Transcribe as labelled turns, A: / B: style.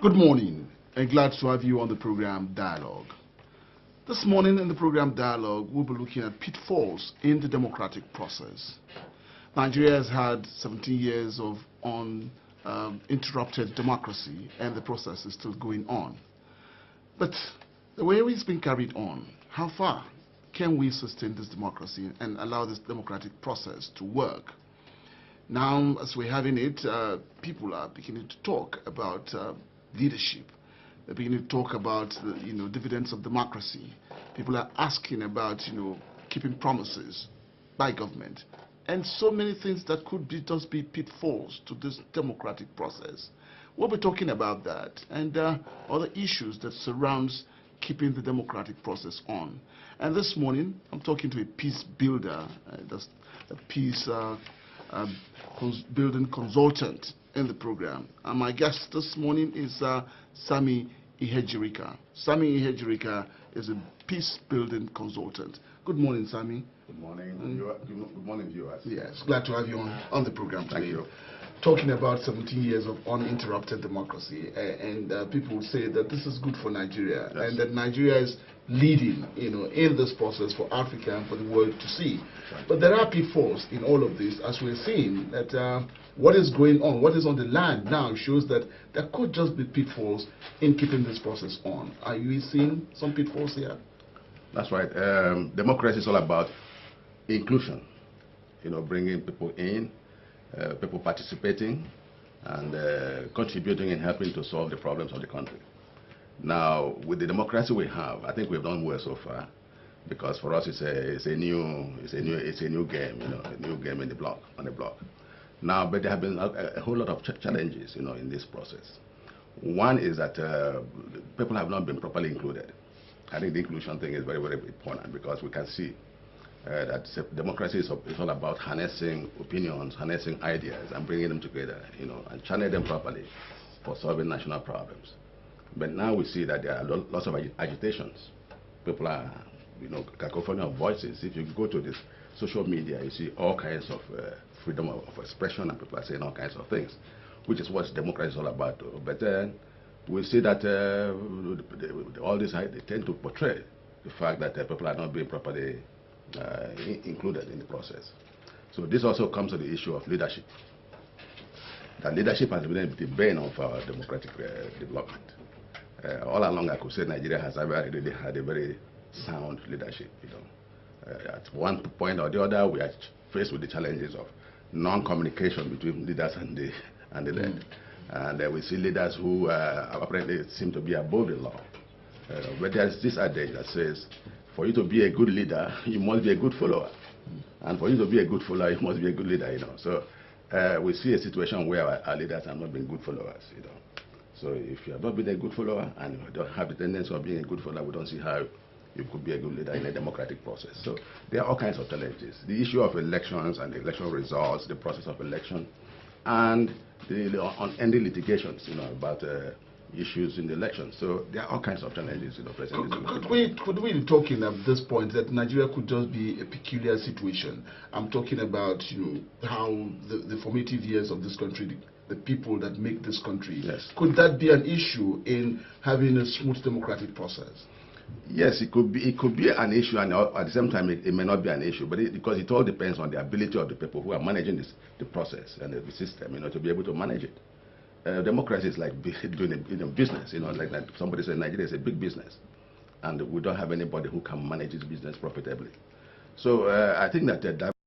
A: Good morning, and glad to have you on the program Dialogue. This morning in the program Dialogue, we'll be looking at pitfalls in the democratic process. Nigeria has had 17 years of uninterrupted democracy, and the process is still going on. But the way it's been carried on, how far can we sustain this democracy and allow this democratic process to work? Now, as we're having it, people are beginning to talk about leadership. They're beginning to talk about the dividends of democracy. People are asking about keeping promises by government, and so many things that could just be pitfalls to this democratic process. We'll be talking about that and other issues that surrounds keeping the democratic process on. And this morning, I'm talking to a peace builder, a peace building consultant in the program. And my guest this morning is Sami Ihejirika. Sami Ihejirika is a peace building consultant. Good morning, Sami.
B: Good morning. Good morning, viewers.
A: Yes, glad to have you on the program today.
B: Thank you.
A: Talking about 17 years of uninterrupted democracy, and people would say that this is good for Nigeria, yes, and that Nigeria is leading, in this process for Africa and for the world to see. Right. But there are pitfalls in all of this, as we're seeing that what is going on, what is on the land now shows that there could just be pitfalls in keeping this process on. Are you seeing some pitfalls here?
B: That's right. Democracy is all about inclusion, bringing people in, people participating and contributing and helping to solve the problems of the country. Now, with the democracy we have, I think we've done well so far, because for us it's a new game, a new game on the block. Now, but there have been a whole lot of challenges, in this process. One is that people have not been properly included. I think the inclusion thing is very, very important, because we can see that democracy is all about harnessing opinions, harnessing ideas, and bringing them together, and channel them properly for solving national problems. But now we see that there are lots of agitations. People are, cacophony of voices. If you go to this social media, you see all kinds of freedom of expression, and people are saying all kinds of things, which is what democracy is all about. But we see that all this, they tend to portray the fact that people are not being properly included in the process. So this also comes to the issue of leadership. That leadership has been the bane of our democratic development. All along, I could say Nigeria has really had a very sound leadership. At one point or the other, we are faced with the challenges of non-communication between leaders and the led. And we see leaders who apparently seem to be above the law. But there's this adage that says, for you to be a good leader, you must be a good follower. And for you to be a good follower, you must be a good leader, So we see a situation where our leaders have not been good followers, So if you have not been a good follower and you don't have the tendency of being a good follower, we don't see how you could be a good leader in a democratic process. So there are all kinds of challenges. The issue of elections and the election results, the process of election, and the unending litigations, about issues in the election. So there are all kinds of challenges, present.
A: Could we be talking at this point that Nigeria could just be a peculiar situation? I'm talking about how the formative years of this country, the people that make this country.
B: Yes.
A: Could that be an issue in having a smooth democratic process?
B: Yes, it could be an issue, and at the same time it may not be an issue, but because it all depends on the ability of the people who are managing the process and the system, to be able to manage it. Democracy is like doing a business, like somebody said, Nigeria is a big business, and we don't have anybody who can manage this business profitably. So I think that